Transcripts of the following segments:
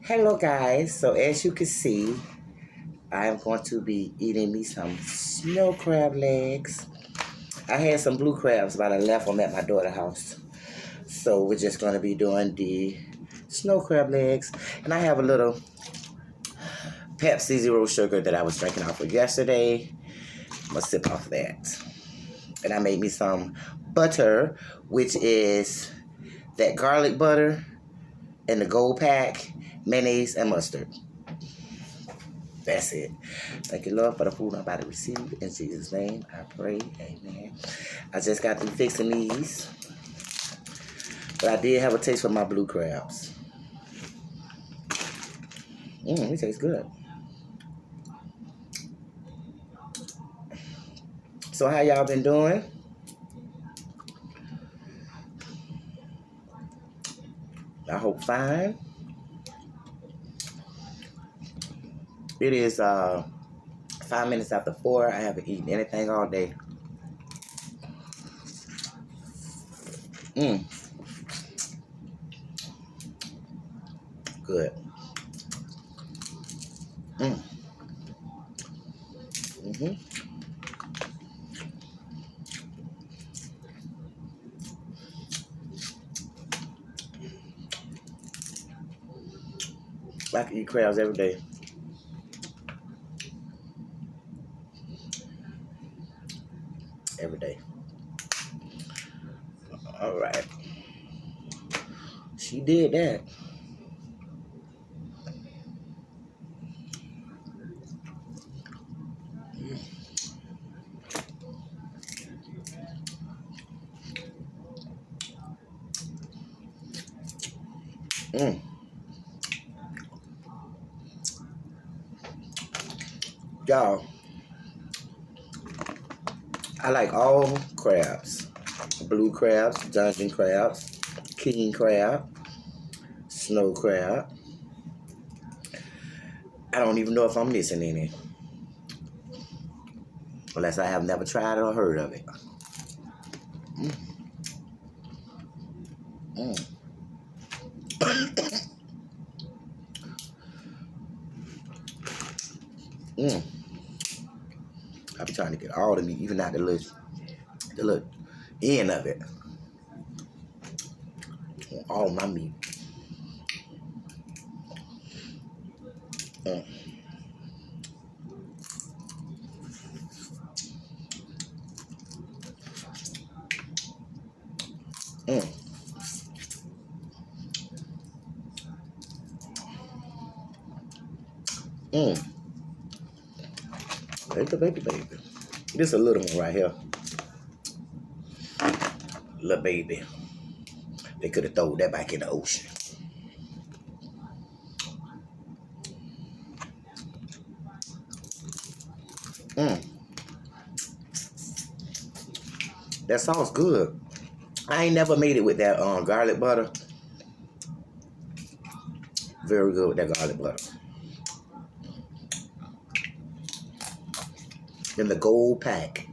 Hello guys, so as you can see, I am going to be eating me some snow crab legs. I had some blue crabs, but I left them at my daughter's house. So we're just going to be doing the snow crab legs. And I have a little Pepsi Zero Sugar that I was drinking off of yesterday. I'm going to sip off that. And I made me some butter, which is that garlic butter in the gold pack, mayonnaise, and mustard. That's it. Thank you, Lord, for the food I'm about to receive. In Jesus' name, I pray. Amen. I just got through fixing these. But I did have a taste for my blue crabs. It tastes good. So how y'all been doing? I hope fine. It is 5 minutes after 4. I haven't eaten anything all day. Good. I can eat crabs every day. Every day. All right. She did that. Y'all, I like all crabs. Blue crabs, dungeon crabs, king crab, snow crab. I don't even know if I'm missing any. Unless I have never tried it or heard of it. I be trying to get all the meat, even out the little end of it. All my meat. Mm. Mm. Mm. Baby. This a little one right here. Little baby. They could have thrown that back in the ocean. That sauce good. I ain't never made it with that garlic butter. Very good with that garlic butter. In the gold pack.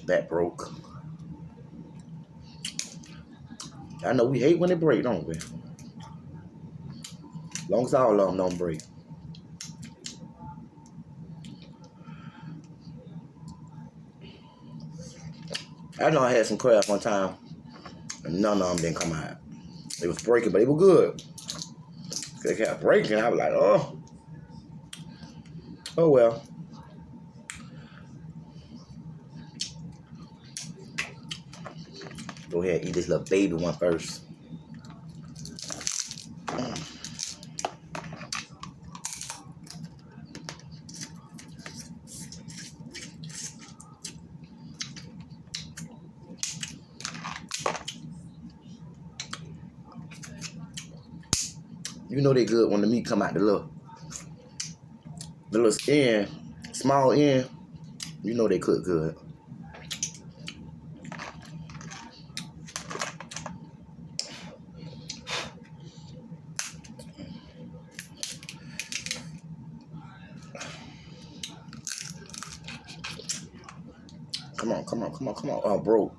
That broke. I know we hate when it break, don't we? Long as all of them don't break. I know I had some crabs one time, and none of them didn't come out. It was breaking, but it was good. They kept breaking. I was like, oh well. Go ahead and eat this little baby one first. You know they good when the meat come out the little skin, small end. You know they cook good. Come on, come on, come on, come on. Oh, bro.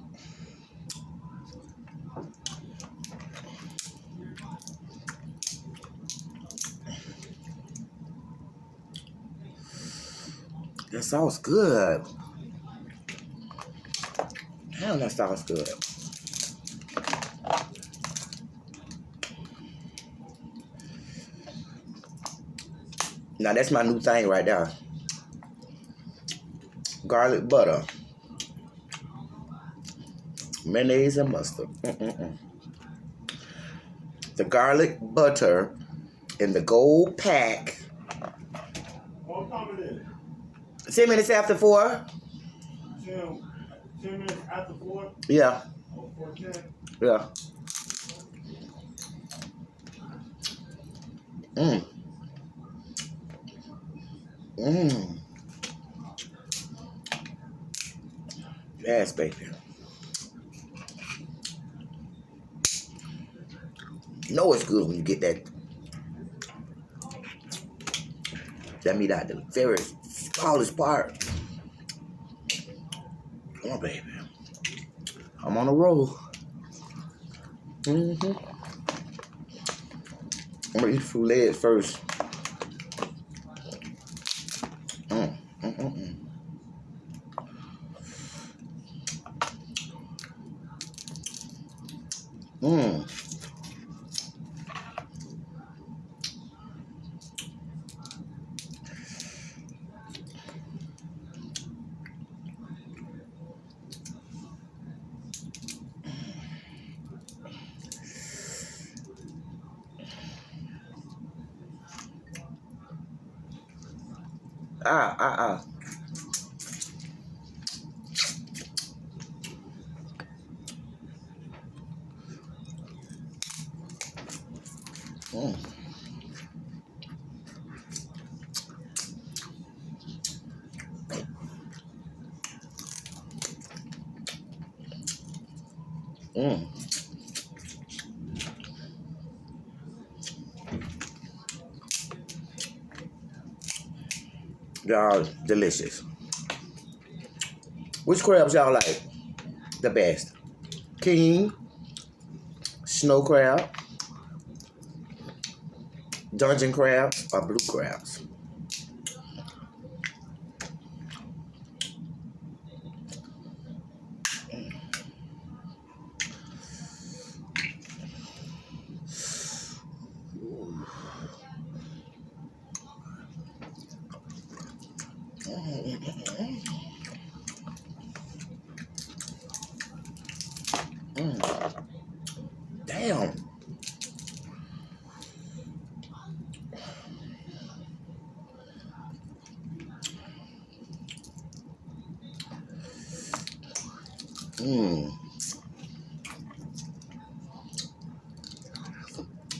That sauce good. Damn, that sauce good. Now, that's my new thing right there. Garlic butter. Mayonnaise and mustard. The garlic butter in the gold pack. What time it is? 10 minutes after 4. 10 minutes after 4? Yeah. Or 4:10? Yeah. Mmm. Mmm. Yes, baby. You know it's good when you get that meat out the very smallest part. Come on, baby. I'm on a roll. I'm gonna eat fruit legs first. Ah. Mm. Mm. Y'all delicious. Which crabs y'all like the best? King, snow crab, dungeon crabs, or blue crabs? Damn.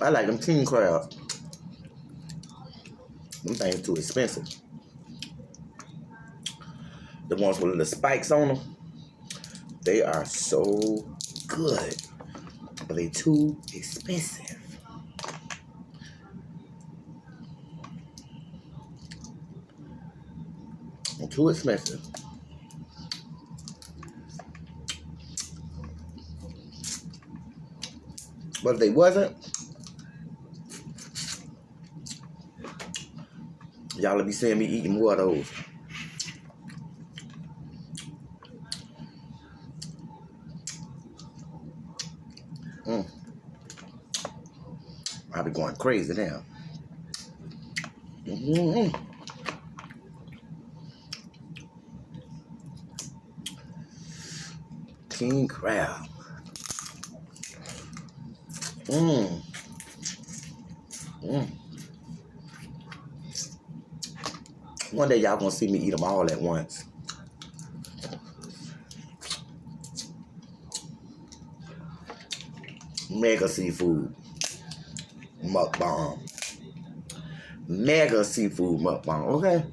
I like them king crabs. Them things too expensive. The ones with the spikes on them, they are so good, but they too expensive. They're too expensive. But if they wasn't, y'all will be seeing me eating more of those. I'll be going crazy now. King crab. One day y'all gonna see me eat them all at once. Mega seafood mukbang. Mega seafood mukbang, okay?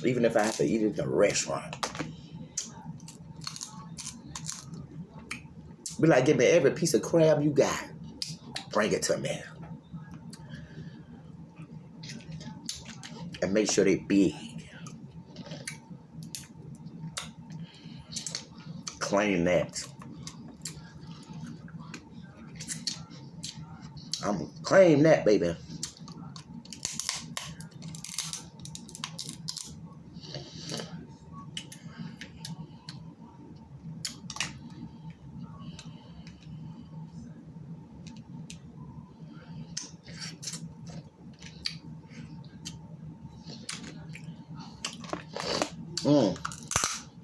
Even if I have to eat it at a restaurant. Be like, give me every piece of crab you got. Bring it to me. And make sure they big. Claim that. I'm gonna claim that, baby.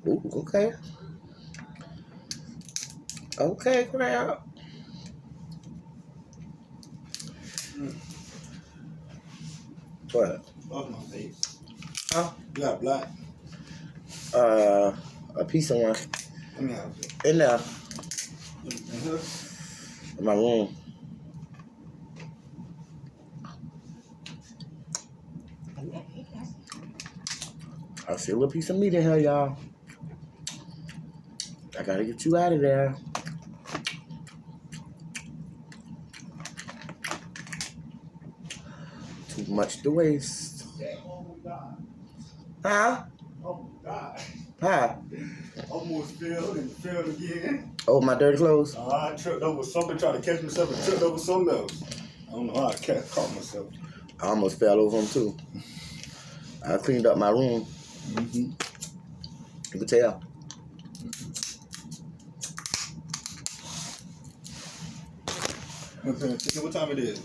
Ooh, okay. Okay, crab. What? Off my face. Huh? You got black. A piece of one. Let me have it. In there. In here? In my room. I see a little piece of meat in here, y'all. I gotta get you out of there. Too much to waste. Almost died. Huh? Almost died. Huh? Almost fell and fell again. Oh, my dirty clothes? I tripped over something, tried to catch myself and tripped over something else. I don't know how I caught myself. I almost fell over them too. I cleaned up my room. Mm-hmm. You can tell. Okay, chicken, what time it is?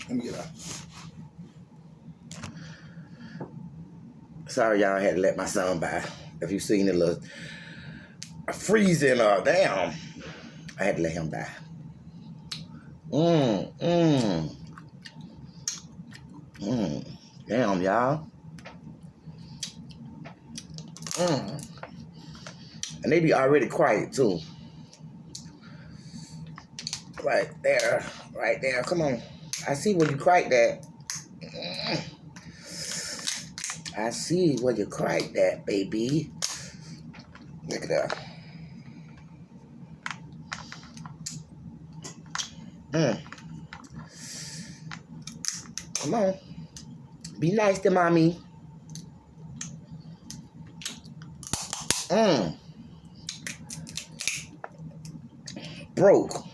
Let me get out. Sorry, y'all, I had to let my son by. If you seen it, look freezing down, I had to let him by. Damn, y'all. And they be already quiet too. Right there, right there. Come on. I see where you cracked that. I see where you cracked that, baby. Look at that. Come on. Be nice to mommy. Broke.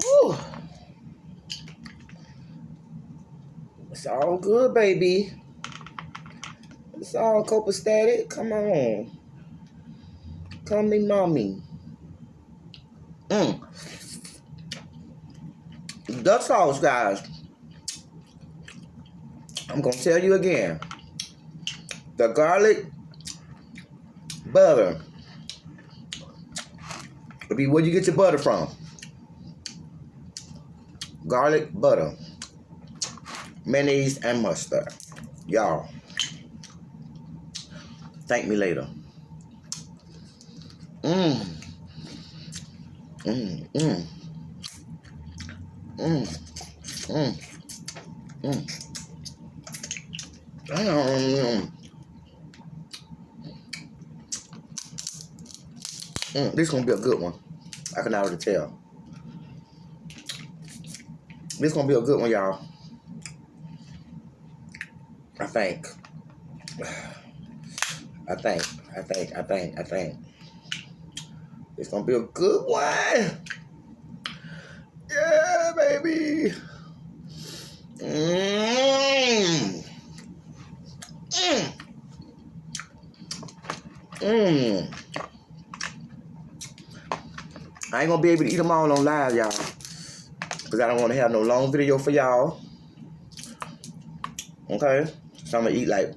Ooh. It's all good, baby. It's all copacetic. Come on. Come me, mommy. Duck sauce, guys. I'm gonna tell you again. The garlic butter will be where you get your butter from. Garlic butter, mayonnaise, and mustard. Y'all, thank me later. This is gonna be a good one. I can already tell. This is gonna be a good one, y'all. I think. It's gonna be a good one. Yeah, baby. I ain't gonna be able to eat them all on live, y'all, because I don't want to have no long video for y'all. Okay? So I'm gonna eat like,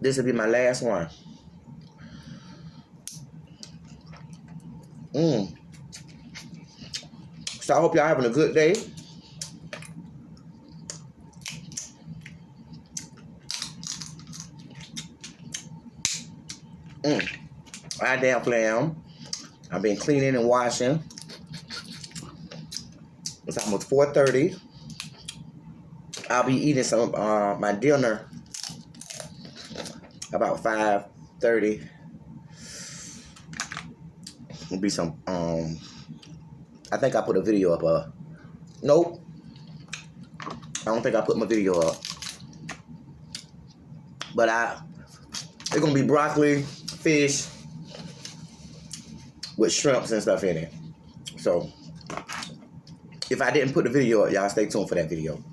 this will be my last one. So I hope y'all having a good day. I damn clam. I've been cleaning and washing. It's almost 4:30. I'll be eating some my dinner about 5 30. It'll be some, I think I put a video up. Nope. I don't think I put my video up. But it's gonna be broccoli, fish, with shrimps and stuff in it. So, if I didn't put the video up, y'all stay tuned for that video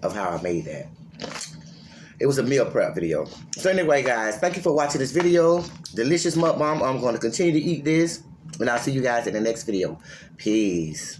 of how I made that. It was a meal prep video. So anyway, guys, thank you for watching this video. Delicious mukbang. I'm going to continue to eat this. And I'll see you guys in the next video. Peace.